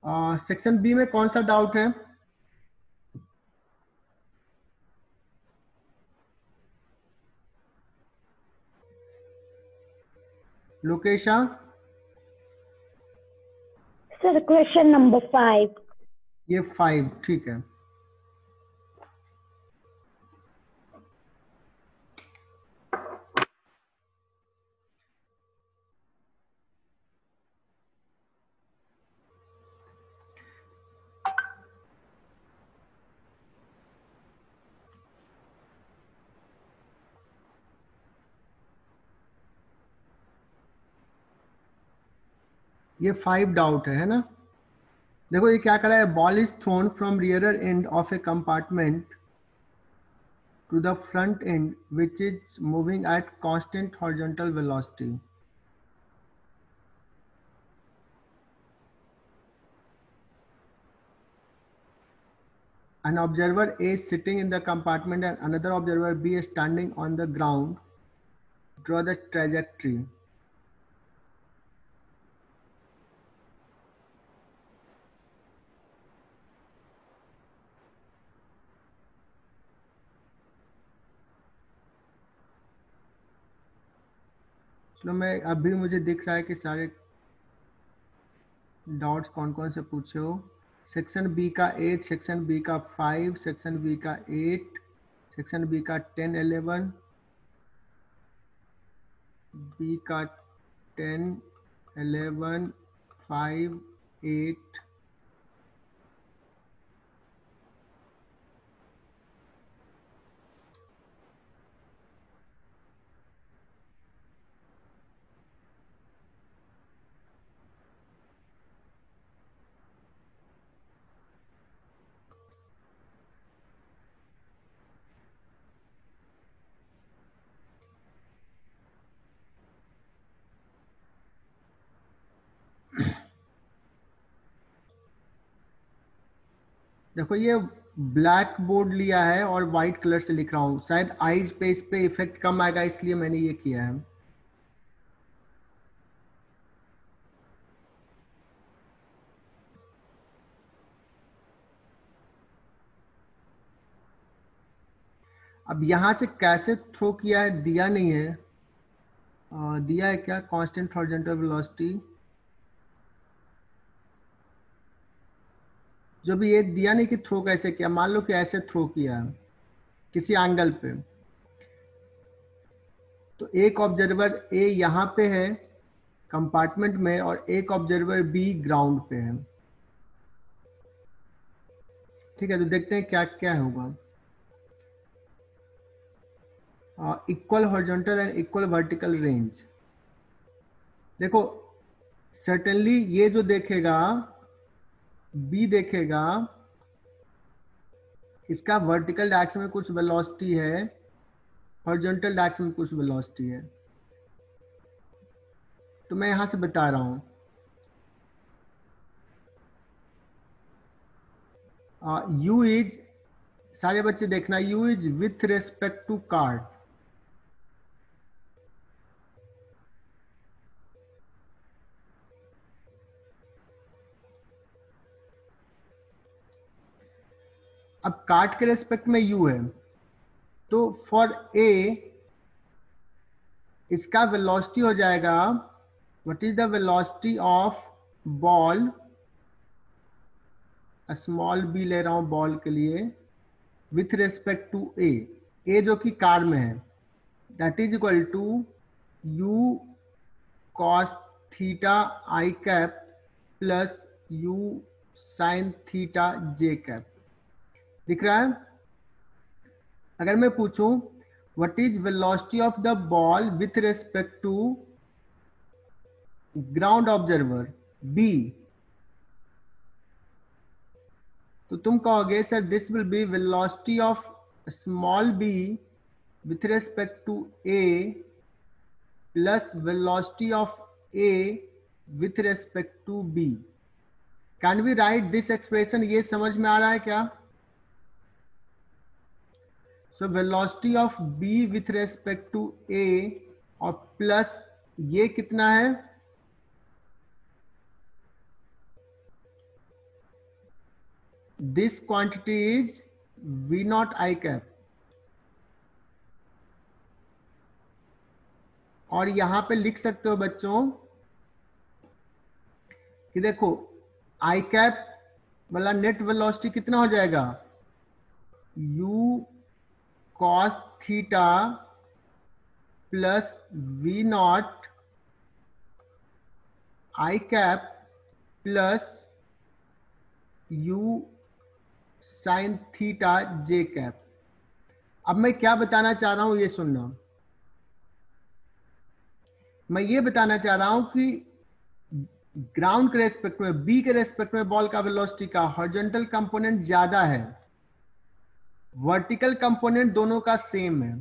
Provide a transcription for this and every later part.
Section B में कौन सा डाउट है? लोकेशा? Sir question number 5। ये 5 ठीक है। ये 5 डाउट है ना? देखो ये क्या करा है, ball is thrown from rear end of a compartment to the front end which is moving at constant horizontal velocity. An observer A is sitting in the compartment and another observer B is standing on the ground. Draw the trajectory. चलो मैं अभी मुझे दिख रहा है कि सारे dots कौन कौन से पूछे हो। सेक्शन बी का 8, सेक्शन बी का 5, सेक्शन बी का 8, सेक्शन बी का 10, 11, बी का 10, 11, 5, 8, देखो ये ब्लैक बोर्ड लिया है और वाइट कलर से लिख रहा हूँ, शायद आईज पे इस पे इफेक्ट कम आएगा इसलिए मैंने ये किया है। अब यहां से कैसे थ्रो किया है दिया नहीं है। दिया है क्या? कांस्टेंट हॉरिजॉन्टल वेलोसिटी, जो भी ये दिया नहीं कि थ्रो कैसे किया। मान लो कि ऐसे थ्रो किया है किसी एंगल पे, तो एक ऑब्जर्वर ए यहाँ पे है कंपार्टमेंट में और एक ऑब्जर्वर बी ग्राउंड पे है। ठीक है, तो देखते हैं क्या क्या होगा। Equal horizontal and equal vertical range. देखो सर्टेनली ये जो देखेगा बी देखेगा, इसका वर्टिकल डायरेक्शन में कुछ वेलोसिटी है, हॉरिजॉन्टल डायरेक्शन में कुछ वेलोसिटी है। तो मैं यहां से बता रहा हूं, u इज, सारे बच्चे देखना, u is with respect to cart. अब कार्ड के रेस्पेक्ट में u है, तो फॉर a इसका वेलोसिटी हो जाएगा, what is the velocity of ball, small B ले रहा हूं बॉल के लिए, विथ रेस्पेक्ट टू ए जो कि कार में है, that is equal to u cos theta I cap plus u sin theta j cap. दिख रहा है? अगर मैं पूछूं what is velocity of the ball with respect to ground observer b, तो तुम कहोगे sir this will be velocity of small b with respect to a plus velocity of a with respect to b. Can we write this expression? ये समझ में आ रहा है क्या? So velocity of b with respect to a और plus ये कितना है? This quantity is v not I cap. और यहां पे लिख सकते हो बच्चों कि देखो आई कैप वाला नेट वेलोसिटी कितना हो जाएगा, u cos theta plus v not I cap plus u sine theta j cap. अब मैं क्या बताना चाह रहा हूं ये सुनना। मैं ये बताना चाह रहा हूं कि ग्राउंड के रेस्पेक्ट में, बी के रेस्पेक्ट में बॉल का वेलोसिटी का हॉरिजॉन्टल कंपोनेंट ज्यादा है, वर्टिकल कंपोनेंट दोनों का सेम है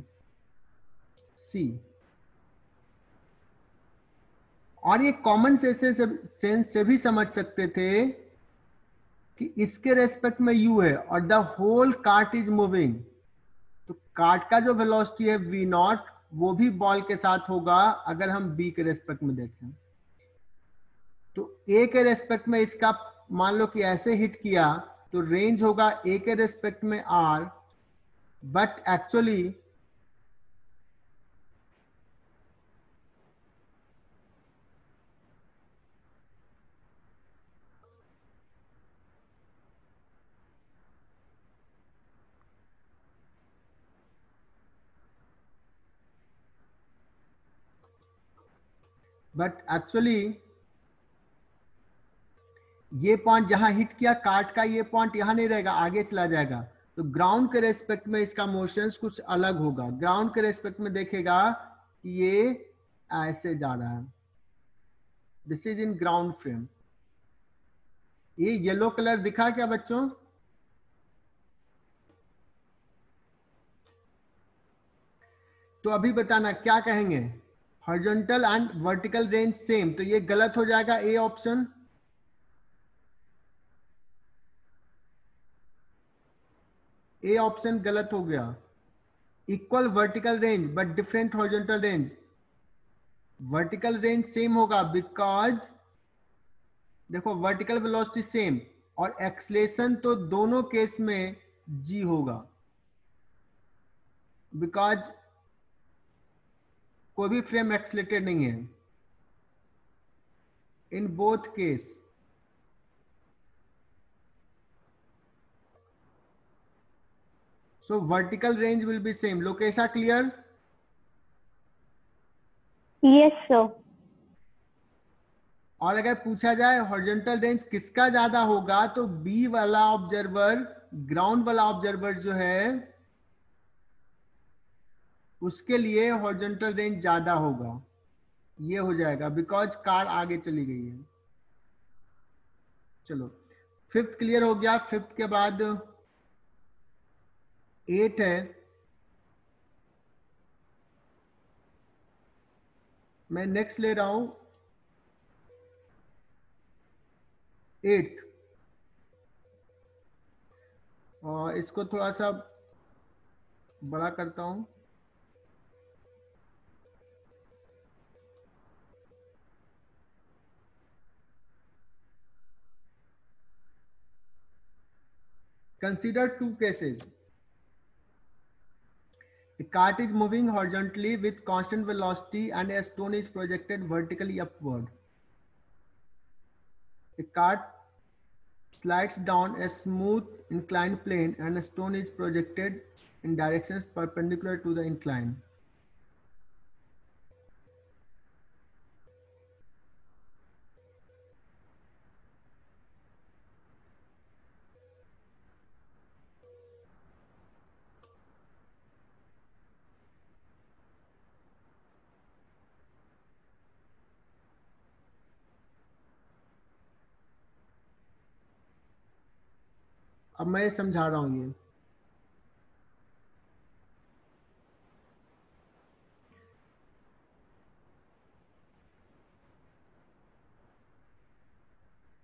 सी। और ये कॉमन सेंस से भी समझ सकते थे कि इसके रेस्पेक्ट में u है और the whole cart is moving, तो कार्ट का जो वेलोसिटी है v नॉट वो भी बॉल के साथ होगा अगर हम b के रेस्पेक्ट में देखें। तो a के रेस्पेक्ट में इसका मान लो कि ऐसे हिट किया तो रेंज होगा a के रेस्पेक्ट में r, बट एक्चुअली ये पॉइंट जहां हिट किया कार्ट का, ये पॉइंट यहां नहीं रहेगा, आगे चला जाएगा। तो ग्राउंड के रेस्पेक्ट में इसका मोशंस कुछ अलग होगा। ग्राउंड के रेस्पेक्ट में देखेगा कि ये ऐसे जा रहा है, this is in ground frame. ये येलो कलर दिखा क्या बच्चों? तो अभी बताना क्या कहेंगे, horizontal and vertical range same, तो ये गलत हो जाएगा ए ऑप्शन। ए ऑप्शन गलत हो गया। Equal vertical range but different horizontal range, vertical range same होगा बिकॉज देखो वर्टिकल वेलोसिटी सेम और एक्सलेशन तो दोनों केस में g होगा, बिकॉज कोई भी फ्रेम एक्सलेटेड नहीं है in both case. So vertical range will be same. Lokesha clear? Yes, sir. और अगर पूछा जाए हॉरिजॉन्टल रेंज किसका ज्यादा होगा, तो बी वाला ऑब्जर्वर, ग्राउंड वाला ऑब्जर्वर जो है उसके लिए हॉरिजॉन्टल रेंज ज्यादा होगा, ये हो जाएगा बिकॉज कार आगे चली गई है। चलो फिफ्थ क्लियर हो गया। फिफ्थ के बाद 8 है। मैं नेक्स्ट ले रहा हूं 8th, और इसको थोड़ा सा बड़ा करता हूं। Consider two cases. A cart is moving horizontally with constant velocity and a stone is projected vertically upward. A cart slides down a smooth inclined plane and a stone is projected in directions perpendicular to the incline. अब मैं समझा रहा हूं ये।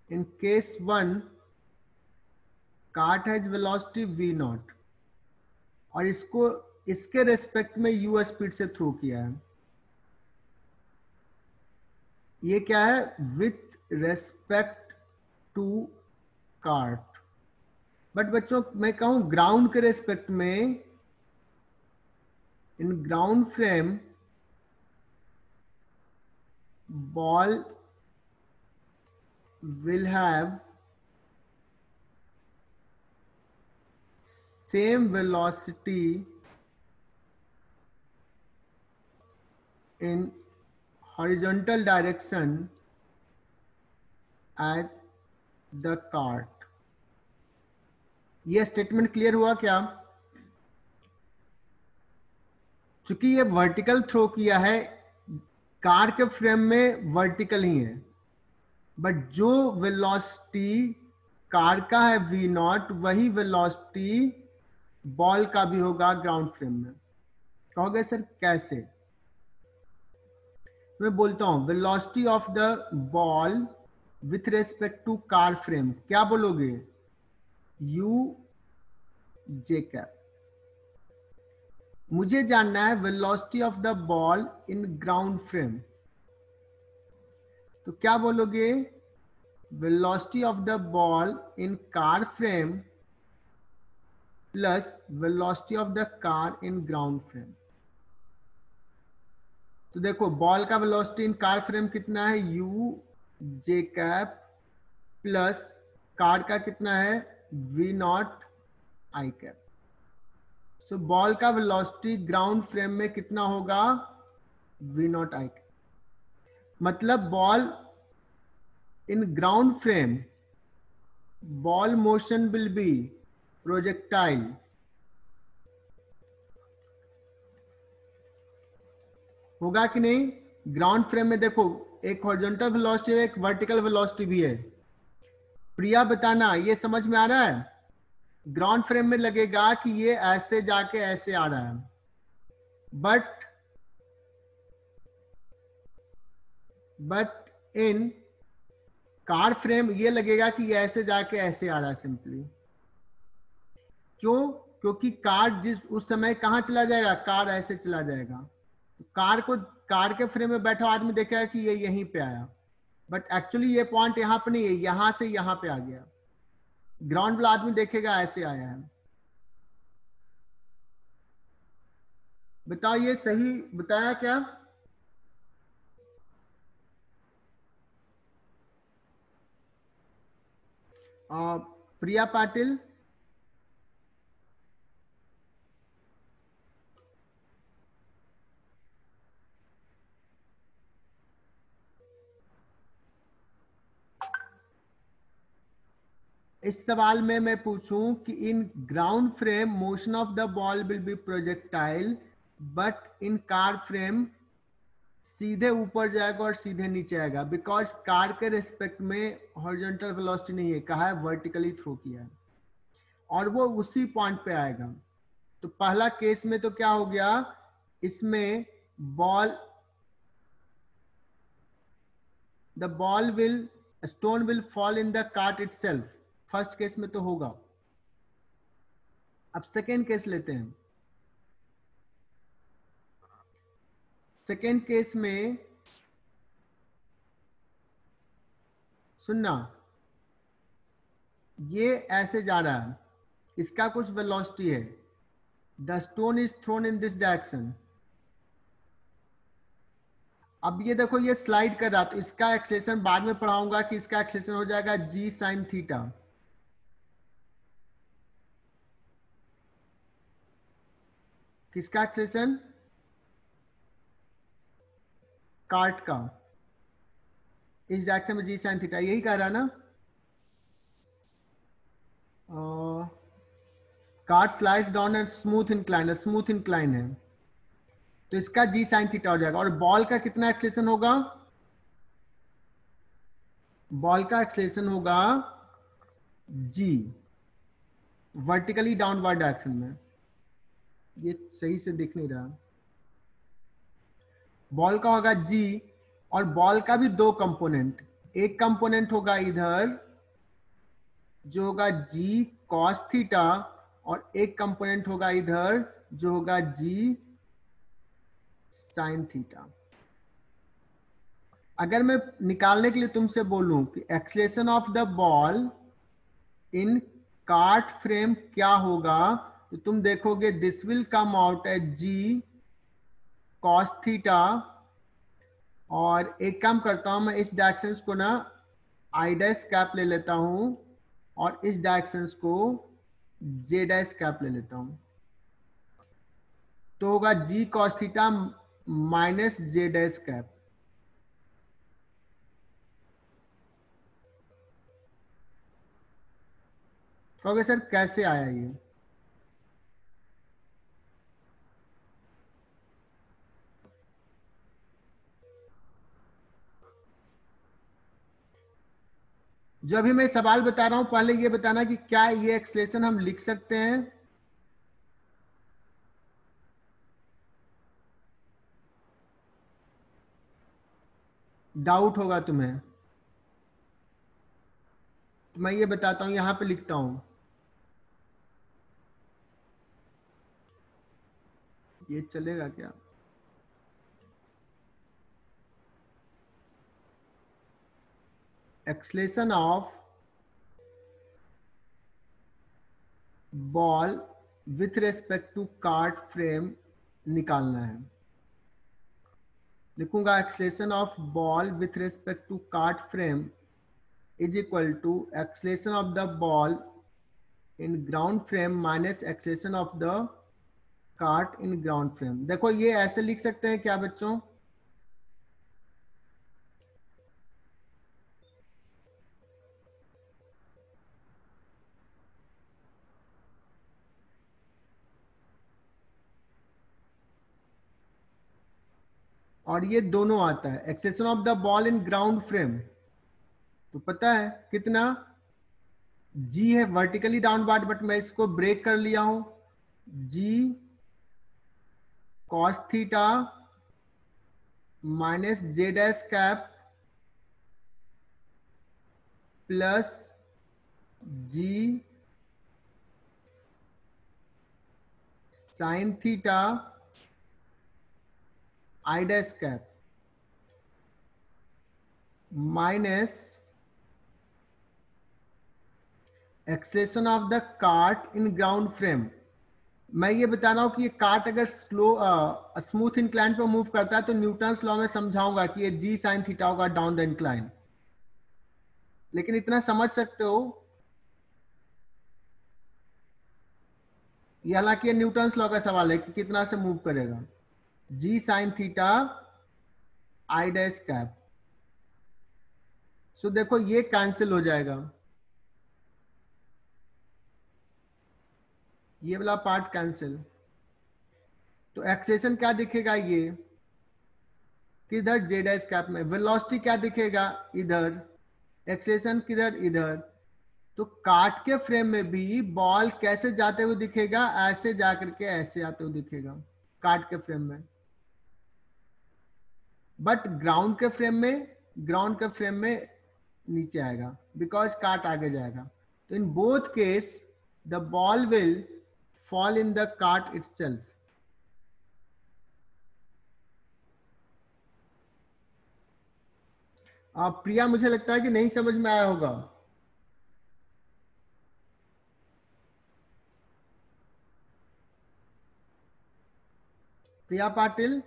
In case 1, cart has velocity v naught और इसको इसके respect में u स्पीड से थ्रो किया है। ये क्या है, with respect to cart, but बच्चों मैं कहूं ग्राउंड के रेस्पेक्ट में, in ground frame ball will have same velocity in horizontal direction as the cart. ये स्टेटमेंट क्लियर हुआ क्या? चूंकि ये वर्टिकल थ्रो किया है, कार के फ्रेम में वर्टिकल ही है, बट जो वेलोसिटी कार का है v0, वही वेलोसिटी बॉल का भी होगा ग्राउंड फ्रेम में। कहोगे सर कैसे? मैं बोलता हूं velocity of the ball with respect to car frame, क्या बोलोगे? u j cap. मुझे जानना है velocity of the ball in ground frame, तो क्या बोलोगे? Velocity of the ball in car frame plus velocity of the car in ground frame. तो देखो बॉल का वेलोसिटी इन कार फ्रेम कितना है? u j cap plus car का कितना है? v0 i cap. So ball का वेलोसिटी ग्राउंड फ्रेम में कितना होगा? v0 i cap. मतलब ball in ground frame, ball motion will be projectile होगा कि नहीं? ग्राउंड फ्रेम में देखो एक हॉरिजॉन्टल वेलोसिटी है, एक वर्टिकल वेलोसिटी भी है। प्रिया बताना ये समझ में आ रहा है? ग्राउंड फ्रेम में लगेगा कि ये ऐसे जाके ऐसे आ रहा है, बट इन कार फ्रेम ये लगेगा कि ये ऐसे जाके ऐसे आ रहा है सिंपली। क्यों? क्योंकि कार जिस उस समय कहां चला जाएगा? कार ऐसे चला जाएगा। तो कार के फ्रेम में बैठा आदमी देखेगा कि ये यहीं पे आया, बट एक्चुअली ये पॉइंट यहां पे नहीं है, यहां से यहां पे आ गया। ग्राउंड वाला आदमी देखेगा ऐसे आया है। बताओ ये सही बताया क्या? प्रिया पाटिल, इस सवाल में मैं पूछूं कि इन ground frame motion of the ball will be projectile, but in car frame सीधे ऊपर जाएगा और सीधे नीचे आएगा, बिकॉज कार के रेस्पेक्ट में हॉरिजॉन्टल वेलोसिटी नहीं है, कहा है वर्टिकली थ्रो किया है, और वो उसी पॉइंट पे आएगा। तो पहला केस में तो क्या हो गया? इसमें stone will fall in the cart itself. First case में तो होगा। अब सेकेंड केस लेते हैं। सेकेंड केस में सुनना, ये ऐसे जा रहा है, इसका कुछ वेलोसिटी है, the stone is thrown in this direction. अब ये देखो ये स्लाइड कर रहा, तो इसका एक्सेलेरेशन बाद में पढ़ाऊंगा कि इसका एक्सेलेरेशन हो जाएगा g sin थीटा। किसका एक्सेलेरेशन? कार्ट का, इस डायरेक्शन में g sin थीटा, यही कह रहा ना? Cart slides down and smooth incline है, तो इसका g sin थीटा हो जाएगा। और बॉल का कितना एक्सेलेरेशन होगा? बॉल का एक्सेलेरेशन होगा g, वर्टिकली डाउनवर्ड डायरेक्शन में। ये सही से दिख नहीं रहा। बॉल का होगा g, और बॉल का भी दो कंपोनेंट, एक कंपोनेंट होगा इधर जो होगा g cos थीटा, और एक कंपोनेंट होगा इधर जो होगा g sin थीटा। अगर मैं निकालने के लिए तुमसे बोलूं कि acceleration of the ball in cart frame क्या होगा, तो तुम देखोगे this will come out as g cos theta, और एक काम करता हूं मैं, इस डायरेक्शन को ना आई डैश कैप ले लेता हूं और इस डायरेक्शन को जे डैश कैप ले लेता हूं, तो होगा जी कॉस थीटा माइनस जे डैश कैप। कहोगे सर कैसे आया ये? जो अभी मैं सवाल बता रहा हूं, पहले ये बताना कि क्या ये एक्सप्रेशन हम लिख सकते हैं? डाउट होगा तुम्हें, तो मैं ये बताता हूं, यहां पे लिखता हूं, ये चलेगा क्या? Acceleration of ball with respect to cart frame निकालना है। लिखूंगा acceleration of ball with respect to cart frame is equal to acceleration of the ball in ground frame minus acceleration of the cart in ground frame. देखो ये ऐसे लिख सकते हैं क्या बच्चों? और ये दोनों आता है acceleration of the ball in ground frame, तो पता है कितना जी है वर्टिकली डाउनवर्ड, बट मैं इसको ब्रेक कर लिया हूं, g cos theta minus J dash cap plus g sine theta I dash cap minus acceleration of the cart in ground frame. मैं ये बता रहा हूं कि ये कार्ट अगर स्लो स्मूथ इंक्लाइन पे मूव करता है तो न्यूटन्स लॉ में समझाऊंगा कि ये जी साइन थीटा होगा डाउन द इंक्लाइन, लेकिन इतना समझ सकते हो, ये हालांकि ये न्यूटन्स लॉ का सवाल है कि कितना से मूव करेगा, जी साइन थीटा आई डैश कैप। सो देखो ये कैंसिल हो जाएगा, ये वाला पार्ट कैंसिल, तो एक्सेशन क्या दिखेगा ये किधर जे डैश कैप में, वेलोसिटी क्या दिखेगा इधर, एक्सेशन किधर इधर। तो काट के फ्रेम में भी बॉल कैसे जाते हुए दिखेगा, ऐसे जाकर के ऐसे आते हुए दिखेगा काट के फ्रेम में, बट ग्राउंड के फ्रेम में नीचे आएगा बिकॉज काट आगे जाएगा। तो इन both case the ball will fall in the काट इटसेल्फ। प्रिया मुझे लगता है कि नहीं समझ में आया होगा। प्रिया पाटिल,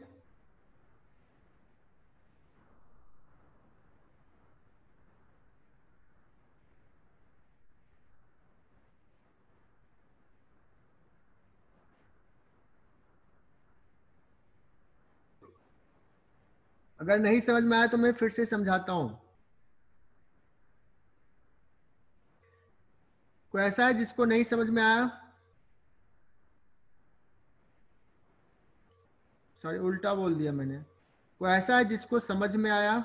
अगर नहीं समझ में आया तो मैं फिर से समझाता हूं। कोई ऐसा है जिसको नहीं समझ में आया? सॉरी उल्टा बोल दिया मैंने। कोई ऐसा है जिसको समझ में आया?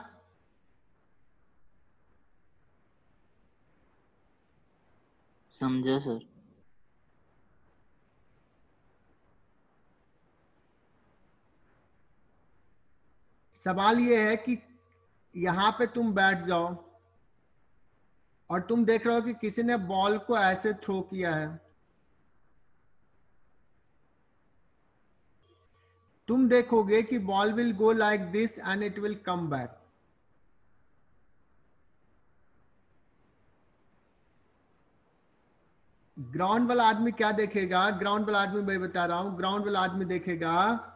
समझा सर। सवाल ये है कि यहां पे तुम बैठ जाओ और तुम देख रहे हो कि किसी ने बॉल को ऐसे थ्रो किया है, तुम देखोगे कि ball will go like this and it will come back. Ground वाला आदमी क्या देखेगा? ग्राउंड वाला आदमी मैं बता रहा हूं, ग्राउंड वाला आदमी देखेगा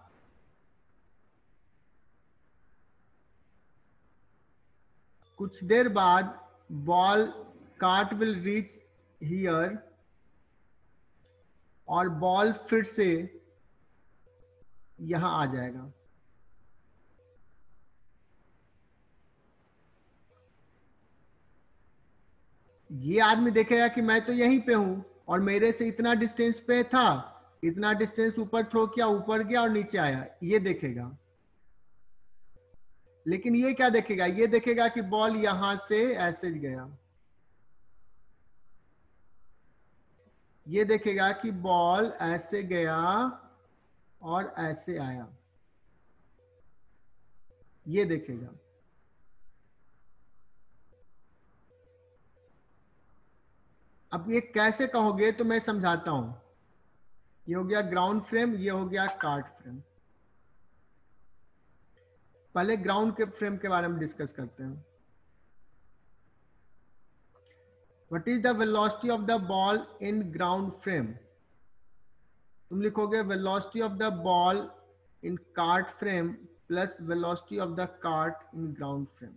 कुछ देर बाद ball cart will reach here और बॉल फिर से यहां आ जाएगा। ये आदमी देखेगा कि मैं तो यहीं पे हूं और मेरे से इतना डिस्टेंस पे था, इतना डिस्टेंस ऊपर थ्रो किया, ऊपर गया और नीचे आया, ये देखेगा। लेकिन ये क्या देखेगा? ये देखेगा कि बॉल यहां से ऐसे गया, ये देखेगा कि बॉल ऐसे गया और ऐसे आया, ये देखेगा। अब ये कैसे कहोगे तो मैं समझाता हूं। ये हो गया ग्राउंड फ्रेम, ये हो गया कार्ट फ्रेम। पहले ग्राउंड के फ्रेम के बारे में डिस्कस करते हैं। What is the velocity of the ball in ground frame? तुम लिखोगे velocity of the ball in cart frame plus velocity of the cart in ground frame.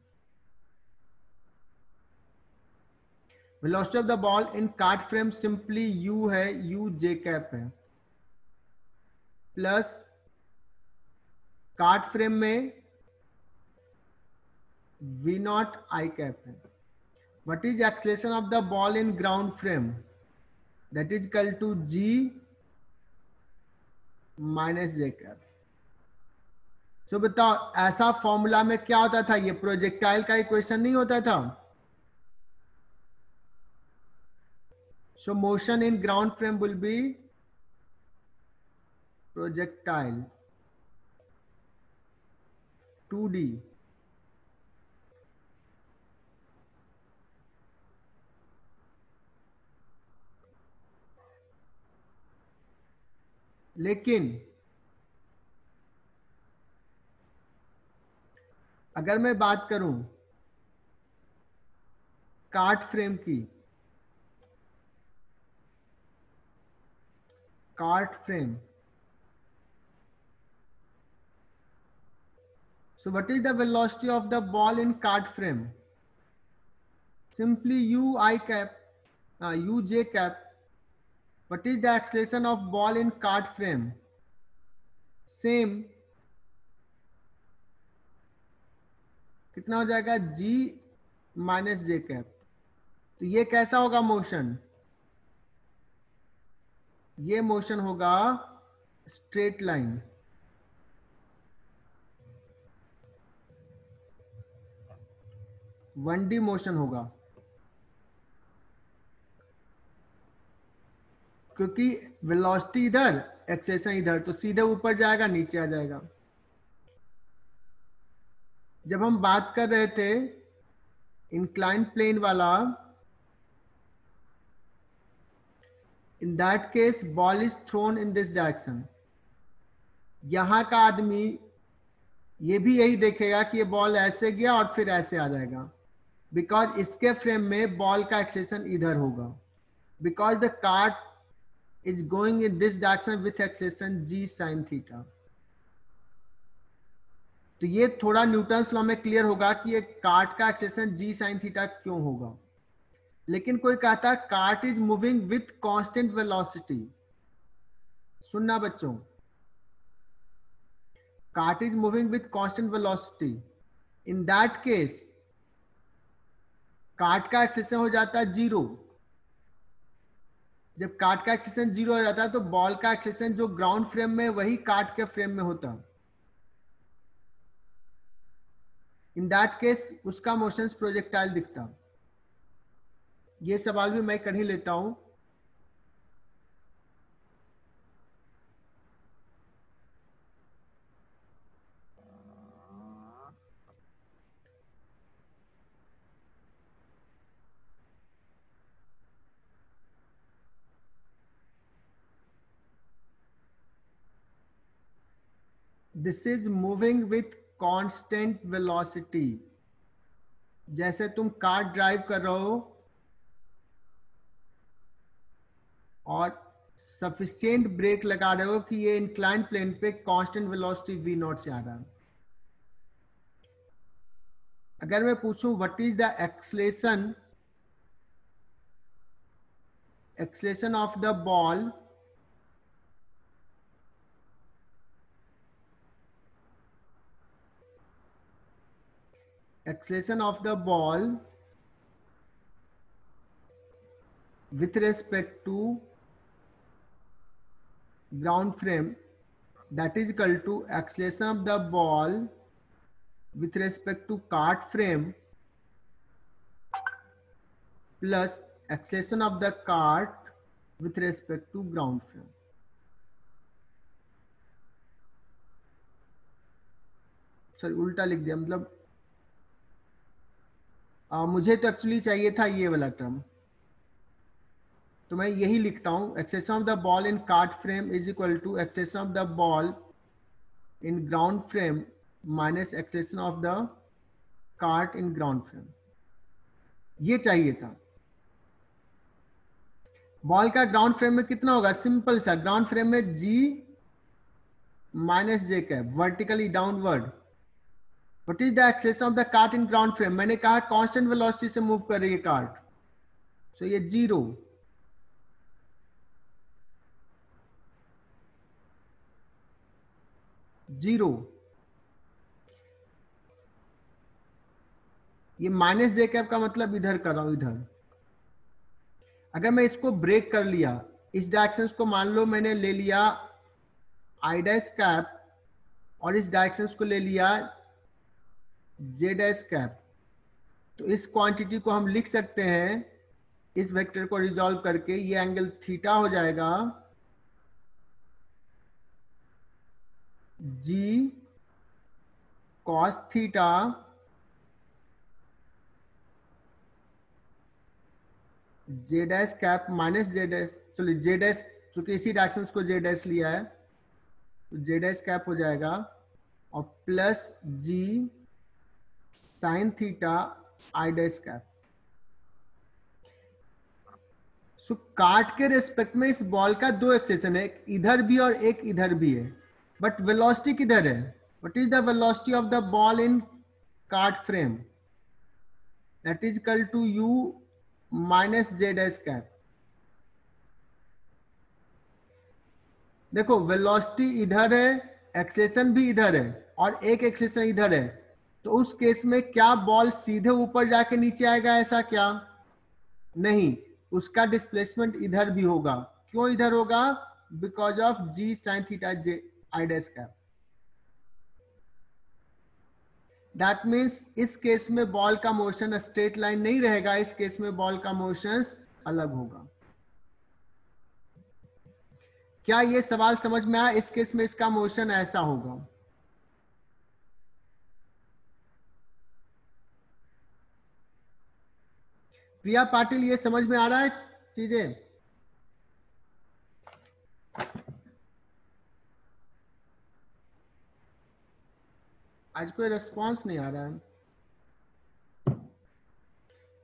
Velocity of the ball in cart frame simply u है, u j cap है, plus cart frame में v not i cap है। What is acceleration of the ball in ground frame? That is equal to g minus j cap. So बताओ ऐसा formula में क्या होता था? ये प्रोजेक्टाइल का इक्वेशन नहीं होता था? So motion in ground frame will be projectile 2D लेकिन अगर मैं बात करूं कार्ट फ्रेम की, cart frame, so what is the velocity of the ball in cart frame? Simply u I cap, u j cap. What is the acceleration of ball in cart frame? Same, कितना हो जाएगा? g minus j cap. तो ये कैसा होगा motion? ये motion होगा straight line, one D motion होगा, क्योंकि वेलोसिटी इधर, एक्सेलेरेशन इधर, तो सीधे ऊपर जाएगा, नीचे आ जाएगा। जब हम बात कर रहे थे इंक्लाइन प्लेन वाला, in that case ball is thrown in this direction. यहां का आदमी ये भी यही देखेगा कि ये बॉल ऐसे गया और फिर ऐसे आ जाएगा, बिकॉज इसके फ्रेम में बॉल का एक्सेलेरेशन इधर होगा, because the cart is going in this direction with acceleration g sin theta। तो ये थोड़ा न्यूटन्स लॉ में क्लियर होगा कि ये कार्ट का एक्सेलेरेशन g sin थीटा क्यों होगा। लेकिन कोई कहता है cart is moving with constant velocity. सुनना बच्चों, cart is moving with constant velocity. In that case cart का एक्सेलेरेशन हो जाता है 0। जब कार्ट का एक्सेलेरेशन 0 हो जाता है तो बॉल का एक्सेलेरेशन जो ग्राउंड फ्रेम में वही कार्ट के फ्रेम में होता। इन दैट केस उसका मोशन प्रोजेक्टाइल दिखता। ये सवाल भी मैं कर ही लेता हूं। This is moving with constant velocity. जैसे तुम कार ड्राइव कर रहे हो, और सफिशिएंट ब्रेक लगा रहे हो कि ये इंक्लाइन प्लेन पे कांस्टेंट वेलोसिटी v नॉट से आ रहा है। अगर मैं पूछूं what is the acceleration of the ball, with respect to ground frame, that is equal to acceleration of the ball with respect to kart frame plus acceleration of the kart with respect to ground frame. Sorry उल्टा लिख दिया, मतलब मुझे तो actually चाहिए था ये वाला टर्म, तो मैं यही लिखता हूं, acceleration of the ball in cart frame is equal to acceleration of the ball in ground frame minus acceleration of the cart in ground frame. ये चाहिए था। बॉल का ग्राउंड फ्रेम में कितना होगा, सिंपल सा, ग्राउंड फ्रेम में g minus j cap vertically downward. What is the acceleration of the cart in ground frame, मैंने कहा कांस्टेंट वेलोसिटी से मूव कर रही है कार्ट, सो ये 0। ये माइनस जे कैप का मतलब इधर कर रहा हूं, इधर। अगर मैं इसको ब्रेक कर लिया, इस डायरेक्शन को मान लो मैंने ले लिया आई डैश कैप और इस डायरेक्शन को ले लिया जे डैश कैप, तो इस क्वांटिटी को हम लिख सकते हैं, इस वेक्टर को रिजॉल्व करके ये एंगल थीटा हो जाएगा जी कॉस थीटा जे dash cap minus J dash, चलिए जे डैश, चूंकि इसी डायरेक्शन को जे डैश लिया है तो जे डैश कैप हो जाएगा और प्लस जी साइन थीटा आई डैश कैप। सो कार्ट के रेस्पेक्ट में इस बॉल का दो एक्सेशन है, एक इधर भी और एक इधर भी है, बट वेलोसिटी किधर है, what is the velocity of the ball in cart frame, that is equal to u minus J dash cap. देखो वेलोसिटी इधर है, एक्सेलेरेशन भी इधर है और एक एक्सेलेरेशन इधर है, तो उस केस में क्या बॉल सीधे ऊपर जाके नीचे आएगा, ऐसा क्या नहीं, उसका डिस्प्लेसमेंट इधर भी होगा। क्यों इधर होगा, because of g sine theta J I dash cap. That means इस केस में बॉल का मोशन स्ट्रेट लाइन नहीं रहेगा, इस केस में बॉल का मोशन अलग होगा। क्या ये सवाल समझ में आया, इस केस में इसका मोशन ऐसा होगा। प्रिया पाटिल, ये समझ में आ रहा है चीजें? आज कोई रिस्पांस नहीं आ रहा है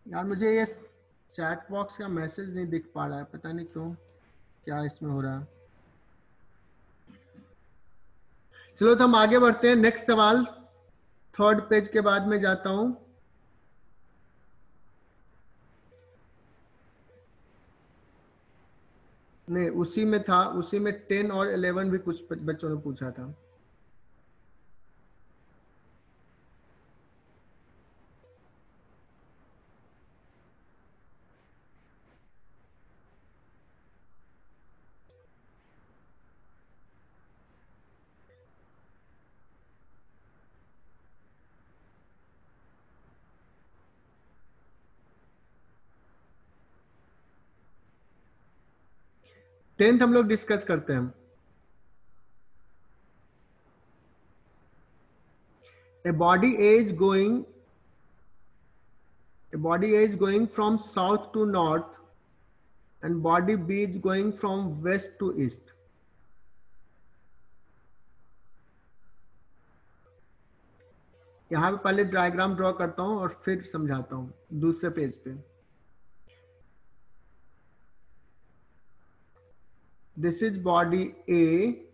यार, मुझे ये चैट बॉक्स का मैसेज नहीं दिख पा रहा है, पता नहीं क्यों, क्या इसमें हो रहा है। चलो तो हम आगे बढ़ते हैं, नेक्स्ट सवाल, थर्ड पेज के बाद में जाता हूं। नहीं, उसी में था, उसी में 10 और 11 भी कुछ बच्चों ने पूछा था। टेंथ हम लोग डिस्कस करते हैं। A body is going from south to north and body B is going from west to east. यहां पे पहले डायग्राम ड्रॉ करता हूं और फिर समझाता हूं दूसरे पेज पे। This is body A,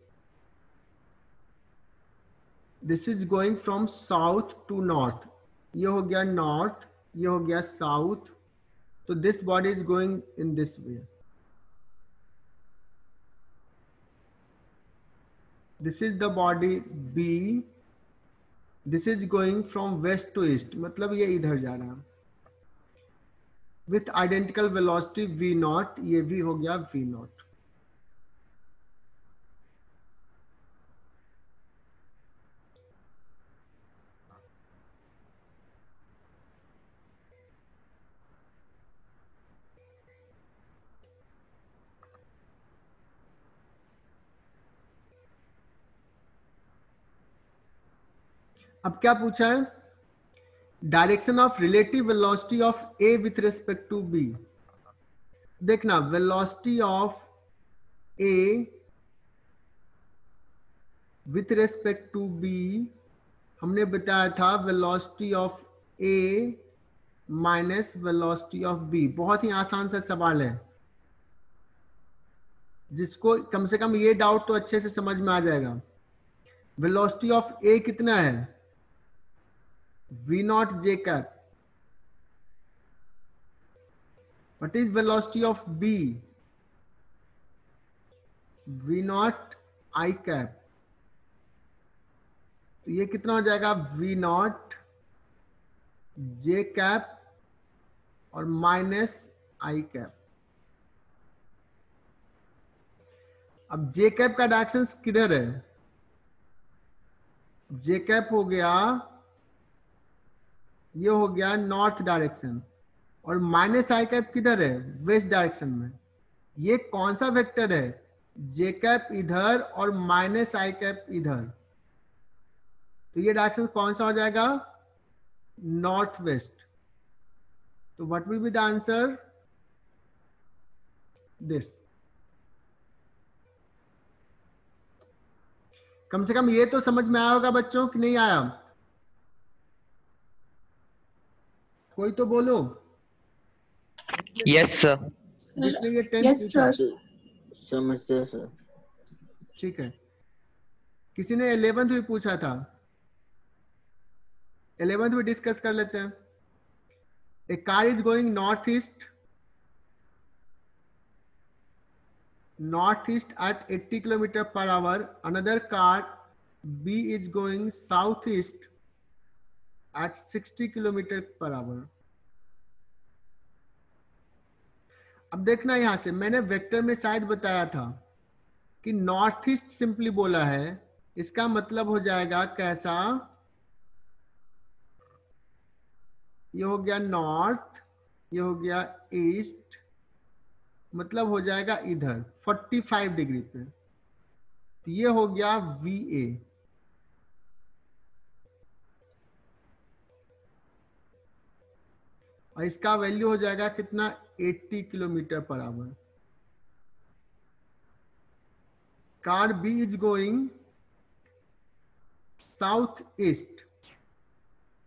this is going from south to north, ये हो गया नॉर्थ, ये हो गया साउथ, तो this body is going in this way. This is the body B, this is going from west to east, मतलब ये इधर जा रहा है with identical velocity v naught, ये भी हो गया v नॉट। अब क्या पूछा है, direction of relative velocity of A with respect to B. देखना velocity of A with respect to B, हमने बताया था velocity of A minus velocity of B. बहुत ही आसान सा सवाल है, जिसको कम से कम ये डाउट तो अच्छे से समझ में आ जाएगा। वेलोसिटी ऑफ ए कितना है, v not j cap. What is velocity of b, v not i cap. तो ये कितना हो जाएगा, v नॉट j कैप और माइनस i कैप। अब j कैप का डायरेक्शन किधर है, j कैप हो गया, ये हो गया नॉर्थ डायरेक्शन, और माइनस आई कैप किधर है, वेस्ट डायरेक्शन में। ये कौन सा वेक्टर है, जे कैप इधर और माइनस आई कैप इधर, तो ये डायरेक्शन कौन सा हो जाएगा, नॉर्थ वेस्ट। तो what will be the answer, this. कम से कम ये तो समझ में आया होगा बच्चों कि नहीं आया, कोई तो बोलो। Yes sir. जिसने ये 10th पूछा, समझते सर। ठीक है। किसी ने 11th भी पूछा था, 11th भी डिस्कस कर लेते हैं। A car is going north east at 80 kilometre per hour, another car B is going southeast at 60 kilometre per hour. अब देखना यहां से, मैंने वेक्टर में शायद बताया था कि नॉर्थ ईस्ट सिंपली बोला है, इसका मतलब हो जाएगा कैसा, ये हो गया नॉर्थ, ये हो गया ईस्ट, मतलब हो जाएगा इधर 45 डिग्री पे। तो ये हो गया VA। और इसका वैल्यू हो जाएगा कितना, 80 kilometre per our. Car B is going south east,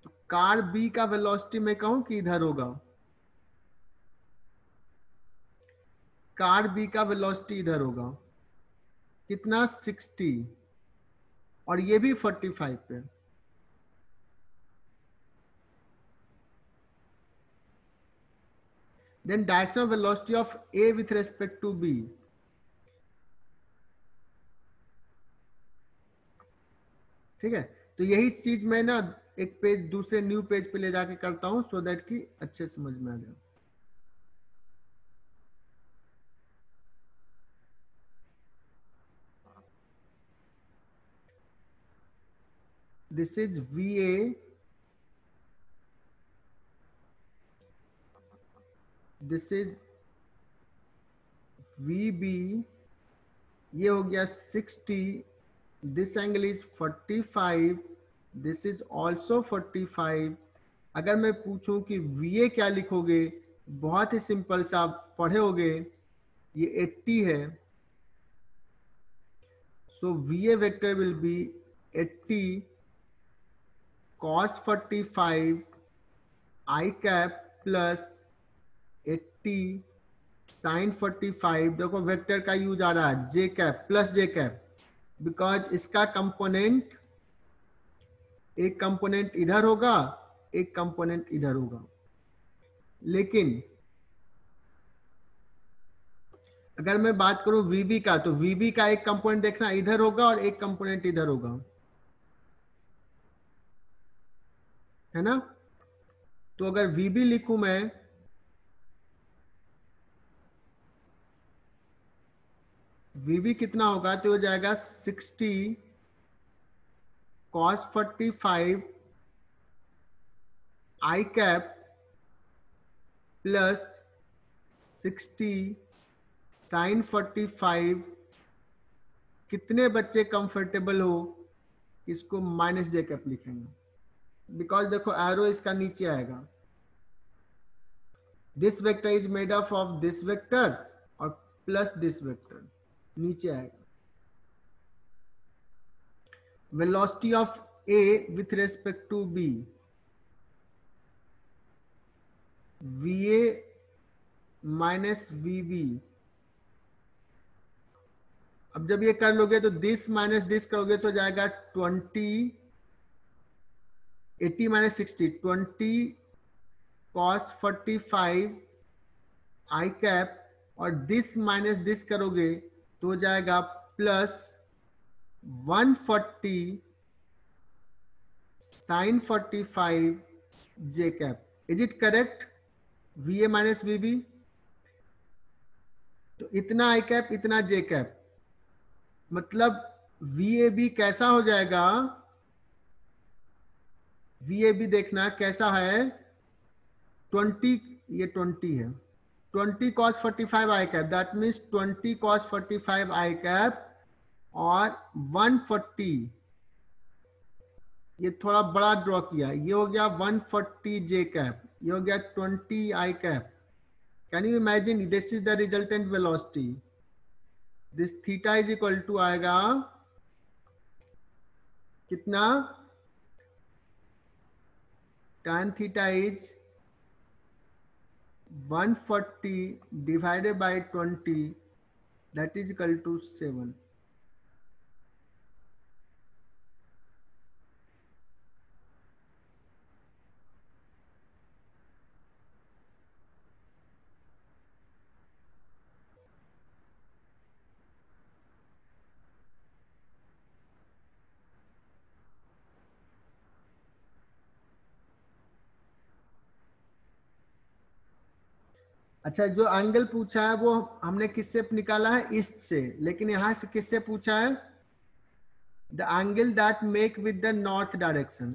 तो कार B का वेलोसिटी मैं कहूं कि इधर होगा, कार B का वेलोसिटी इधर होगा, कितना 60, और ये भी 45 पे। Then direction of velocity of A with respect to B. ठीक है, तो यही चीज मैं ना एक पेज दूसरे न्यू पेज पे ले जाके करता हूं, सो दैट कि अच्छे समझ में आ जाए। This is VA, this is VB, ये हो गया 60, this angle is 45, this is also 45। अगर मैं पूछूं कि VA क्या लिखोगे, बहुत ही सिंपल सा आप पढ़े होगे, ये 80 है, so VA vector will be 80 cos 45 I cap plus 80 sine 45, देखो वेक्टर का यूज आ रहा है j cap plus j cap, because इसका कंपोनेंट, एक कंपोनेंट इधर होगा, एक कंपोनेंट इधर होगा। लेकिन अगर मैं बात करूं वीबी का, तो वीबी का एक कंपोनेंट देखना इधर होगा और एक कंपोनेंट इधर होगा, है ना। तो अगर वीबी लिखूं मैं, वीबी कितना होगा, तो हो जाएगा 60 cos 45 I cap plus 60 sine 45। कितने बच्चे कंफर्टेबल हो इसको माइनस जे कैप लिखेंगे, बिकॉज देखो एरो इसका नीचे आएगा। This vector is made up of this vector और प्लस दिस वेक्टर नीचे आएगा। Velocity of A with respect to B, VA minus VB. अब जब ये कर लोगे तो दिस माइनस दिस करोगे तो जाएगा 20, 80 माइनस 60, 20 cos 45 आई कैप, और दिस माइनस दिस करोगे तो जाएगा plus 140 sine 45 J cap. Is it correct? V A minus V B, तो इतना आई कैप इतना जे कैप, मतलब वी ए बी कैसा हो जाएगा, वी ए बी देखना कैसा है, 20, ये 20 है, 20 cos 45 I cap, that means 20 cos 45 I cap और 140, ये थोड़ा बड़ा ड्रॉ किया, ये हो गया 140 जे कैप, ये हो गया 20 I cap. Can you imagine, this is the resultant velocity, this theta is equal to आएगा कितना, tan theta is 140 divided by 20, that is equal to 7। अच्छा, जो एंगल पूछा है वो हमने किससे निकाला है, ईस्ट से, लेकिन यहां से किससे पूछा है, the angle that make with the north direction.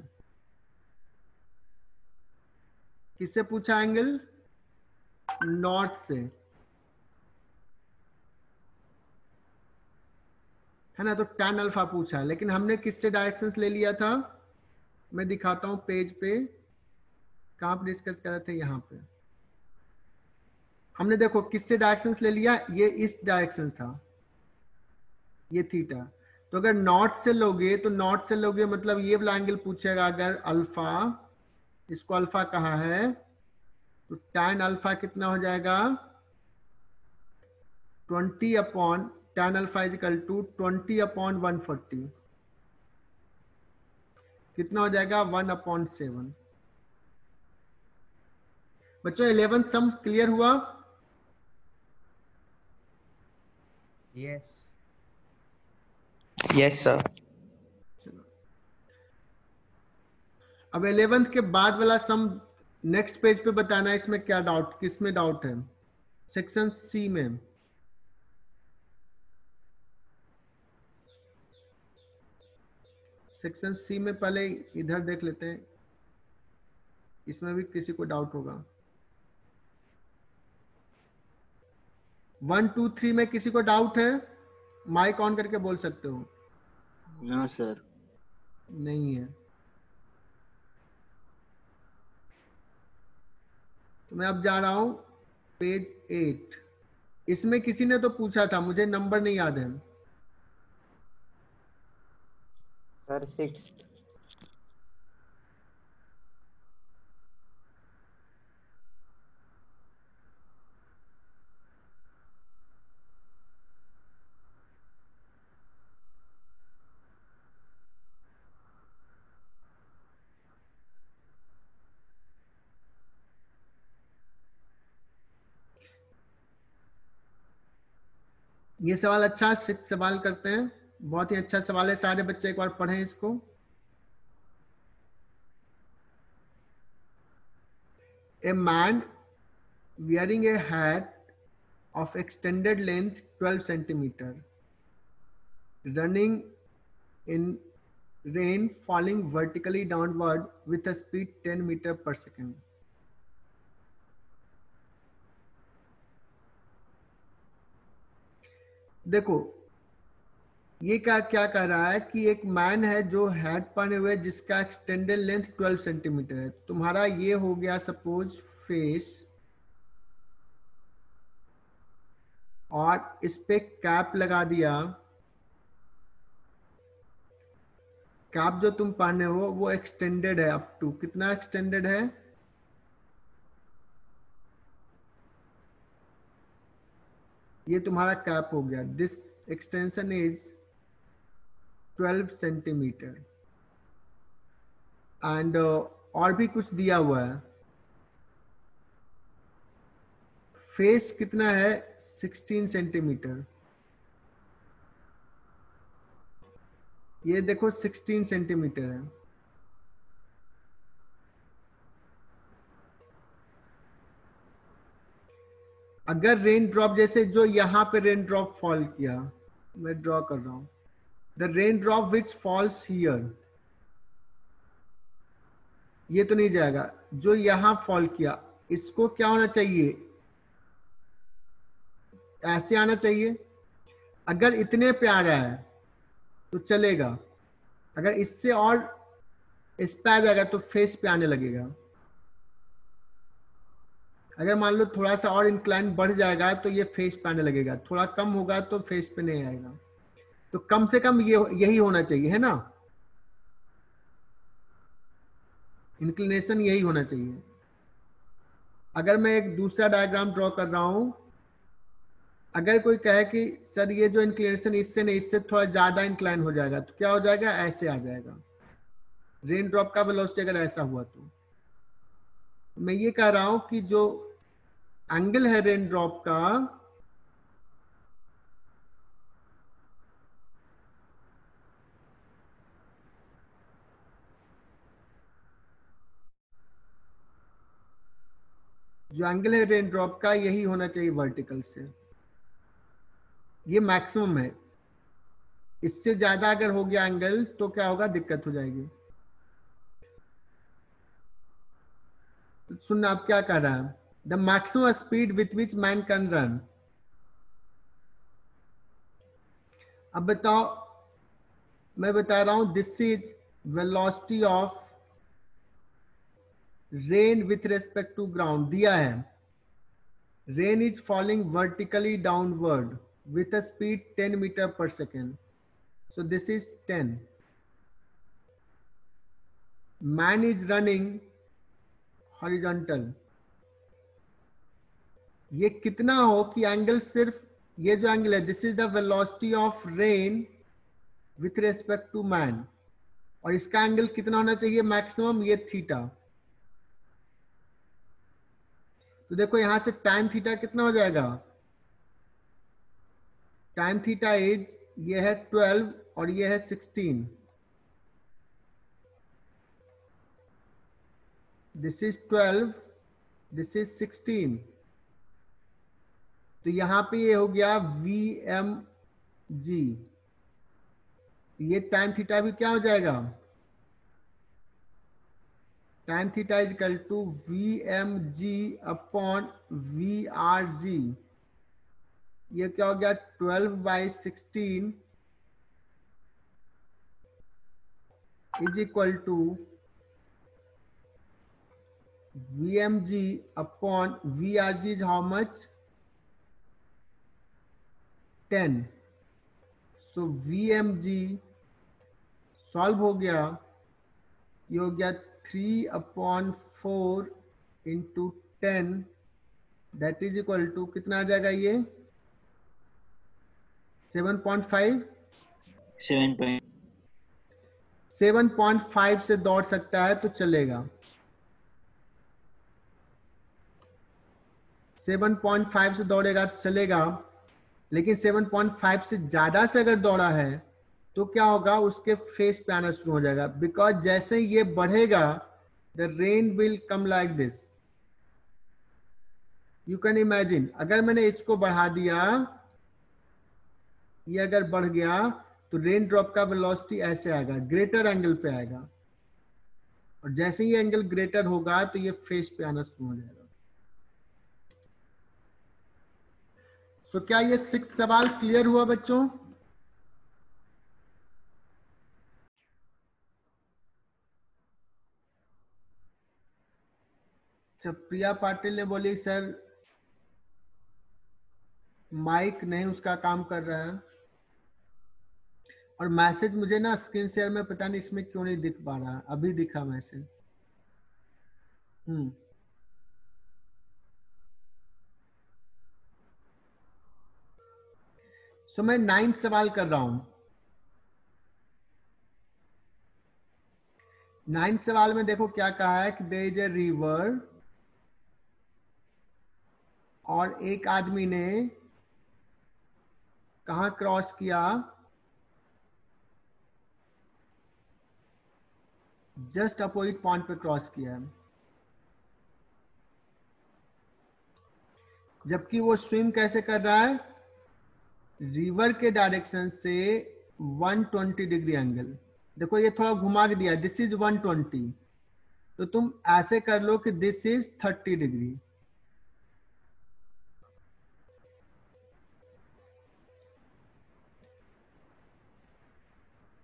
किससे पूछा एंगल, नॉर्थ से, है ना। तो tan अल्फा पूछा है, लेकिन हमने किससे डायरेक्शंस ले लिया था, मैं दिखाता हूं पेज पे, कहां पर डिस्कस कर रहे थे, यहां पे हमने देखो किससे डायरेक्शंस ले लिया, ये ईस्ट डायरेक्शन था, ये थीटा। तो अगर नॉर्थ से लोगे, तो नॉर्थ से लोगे मतलब ये वाला एंगल पूछेगा, अगर अल्फा, इसको अल्फा कहा है, तो tan अल्फा कितना हो जाएगा, 20 upon tan alpha is equal to 20 upon 140, कितना हो जाएगा 1/7। बच्चों 11th सम क्लियर हुआ? Yes yes sir. चलो, अब 11th के बाद वाला सम नेक्स्ट पेज पे बताना है, इसमें क्या डाउट, किसमें डाउट है, सेक्शन सी में। सेक्शन सी में पहले इधर देख लेते हैं, इसमें भी किसी को डाउट होगा। 1 2 3 में किसी को डाउट है, माइक ऑन करके बोल सकते हो। No sir. नहीं है तो मैं अब जा रहा हूं पेज 8। इसमें किसी ने तो पूछा था, मुझे नंबर नहीं याद है, सर 6th। ये सवाल अच्छा, 6 सवाल करते हैं, बहुत ही अच्छा सवाल है, सारे बच्चे एक बार पढ़ें इसको। A man wearing a hat of extended length 12 centimeter running in rain falling vertically downward with a speed 10 meter per second. देखो ये क्या क्या कर रहा है कि एक मैन है जो हैट पहने हुए जिसका एक्सटेंडेड लेंथ 12 सेंटीमीटर है। तुम्हारा ये हो गया सपोज फेस, और इस पे कैप लगा दिया। कैप जो तुम पहने हो वो एक्सटेंडेड है, अप टू कितना एक्सटेंडेड है? ये तुम्हारा कैप हो गया। This extension is 12 centimetre and और भी कुछ दिया हुआ है। फेस कितना है? 16 सेंटीमीटर। ये देखो 16 सेंटीमीटर है। अगर रेन ड्रॉप, जैसे जो यहां पे रेन ड्रॉप फॉल किया, मैं ड्रॉ कर रहा हूं, the rain drop which falls here, ये तो नहीं जाएगा। जो यहां फॉल किया इसको क्या होना चाहिए? ऐसे आना चाहिए। अगर इतने पे आ रहा है तो चलेगा, अगर इससे और इस पे आ जाएगा तो फेस पे आने लगेगा। अगर मान लो थोड़ा सा और इंक्लाइन बढ़ जाएगा तो ये फेस पे आने लगेगा, थोड़ा कम होगा तो फेस पे नहीं आएगा। तो कम से कम ये यही होना चाहिए, है ना? इंक्लिनेशन यही होना चाहिए। अगर मैं एक दूसरा डायग्राम ड्रॉ कर रहा हूं, अगर कोई कहे कि सर ये जो इंक्लिनेशन इससे नहीं, इससे थोड़ा ज्यादा इंक्लाइन हो जाएगा, तो क्या हो जाएगा? ऐसे आ जाएगा। रेन ड्रॉप का वेलोसिटी अगर ऐसा हुआ तो मैं ये कह रहा हूं कि जो एंगल है रेन ड्रॉप का, जो एंगल है रेन ड्रॉप का यही होना चाहिए वर्टिकल से। ये मैक्सिमम है। इससे ज्यादा अगर हो गया एंगल तो क्या होगा? दिक्कत हो जाएगी। तो सुनना आप क्या कह रहा है। The maximum speed with which man can run. अब बताओ, मैं बता रहा हूं this is velocity of rain with respect to ground. दिया है rain is falling vertically downward with a speed 10 meter per second. So this is 10. Man is running horizontal. ये कितना हो कि एंगल सिर्फ ये जो एंगल है, this is the velocity of rain with respect to man, और इसका एंगल कितना होना चाहिए? मैक्सिमम, ये थीटा। तो देखो यहां से tan थीटा कितना हो जाएगा? tan थीटा इज, ये है 12 और ये है 16। This is 12, this is 16। तो यहां पे ये हो गया VMG। ये tan थीटा भी क्या हो जाएगा? tan theta is equal to VMG upon VRG। ये क्या हो गया? 12/16 is equal to VMG upon VRG is how much? 10। So VMG solve हो गया, ये हो गया 3/4 into 10, that is equal to कितना आ जाएगा? ये 7.5। 7.5 से दौड़ सकता है तो चलेगा। 7.5 से दौड़ेगा तो चलेगा। लेकिन 7.5 से ज्यादा से अगर दौड़ा है तो क्या होगा, उसके फेस पे आना शुरू हो जाएगा, बिकॉज जैसे ये बढ़ेगा the rain will come like this. You can imagine, अगर मैंने इसको बढ़ा दिया, ये अगर बढ़ गया तो रेन ड्रॉप का वेलोसिटी ऐसे आएगा, ग्रेटर एंगल पे आएगा, और जैसे ही एंगल ग्रेटर होगा तो ये फेस पे आना शुरू हो जाएगा। सो क्या ये 6 सवाल क्लियर हुआ बच्चों? जब प्रिया पाटिल ने बोली सर माइक नहीं उसका काम कर रहा है, और मैसेज मुझे ना स्क्रीन शेयर में पता नहीं इसमें क्यों नहीं दिख पा रहा, अभी दिखा मैसेज। सो मैं 9th सवाल कर रहा हूं। 9th सवाल में देखो क्या कहा है कि देयर इज ए रिवर, और एक आदमी ने कहां क्रॉस किया, जस्ट अपोजिट पॉइंट पे क्रॉस किया है, जबकि वो स्विम कैसे कर रहा है, रिवर के डायरेक्शन से 120 डिग्री एंगल। देखो ये थोड़ा घुमा के दिया, दिस इज 120, तो तुम ऐसे कर लो कि दिस इज 30 डिग्री।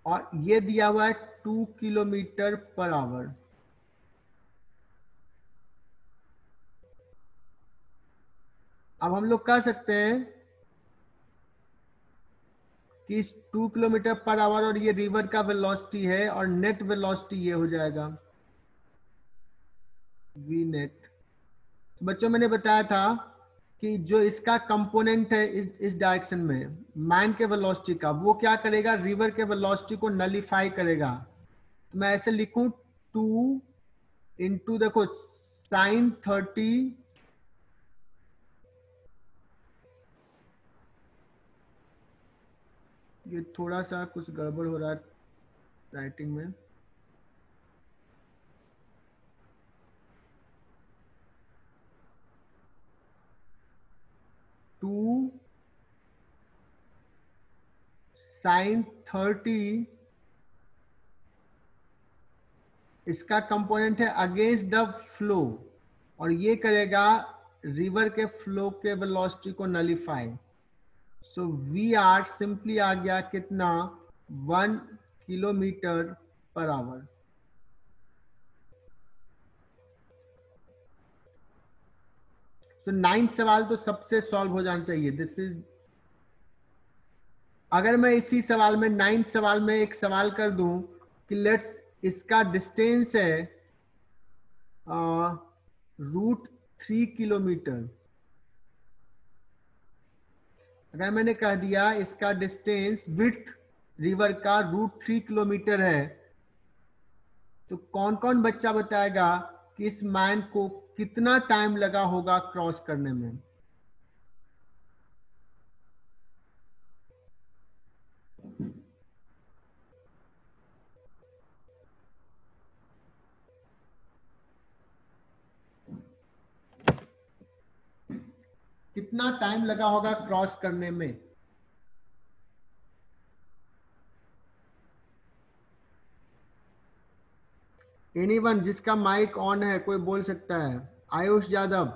और ये दिया हुआ है 2 किलोमीटर पर आवर। अब हम लोग कह सकते हैं कि इस 2 किलोमीटर पर आवर और ये रिवर का वेलोसिटी है, और नेट वेलोसिटी ये हो जाएगा वी नेट। बच्चों मैंने बताया था कि जो इसका कंपोनेंट है इस डायरेक्शन में मैन के वेलोसिटी का, वो क्या करेगा, रिवर के वेलोसिटी को नलीफाई करेगा। तो मैं ऐसे लिखूं 2 इंटू देखो साइन 30 ये थोड़ा सा कुछ गड़बड़ हो रहा है राइटिंग में। टू साइन 30 इसका कंपोनेंट है अगेंस्ट द फ्लो, और ये करेगा रिवर के फ्लो के वेलोसिटी को nullify. So we are simply आ गया कितना, 1 kilometre per our. So 9th सवाल तो सबसे सॉल्व हो जाना चाहिए। दिस इज, अगर मैं इसी सवाल में 9th सवाल में एक सवाल कर दूं कि लेट्स इसका डिस्टेंस है √3 किलोमीटर, अगर मैंने कह दिया इसका डिस्टेंस विड्थ रिवर का √3 किलोमीटर है, तो कौन कौन बच्चा बताएगा कि इस मैन को कितना टाइम लगा होगा क्रॉस करने में? कितना टाइम लगा होगा क्रॉस करने में? एनीवन जिसका माइक ऑन है कोई बोल सकता है। आयुष यादव।